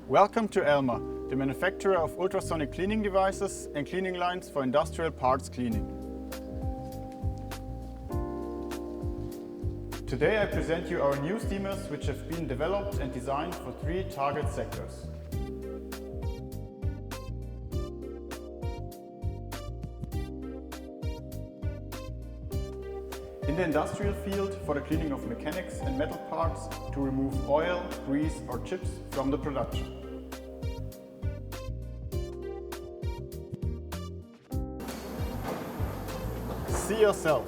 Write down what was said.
Welcome to Elma, the manufacturer of ultrasonic cleaning devices and cleaning lines for industrial parts cleaning. Today I present you our new steamers which have been developed and designed for 3 target sectors. In the industrial field, for the cleaning of mechanics and metal parts to remove oil, grease or chips from the production. See yourself.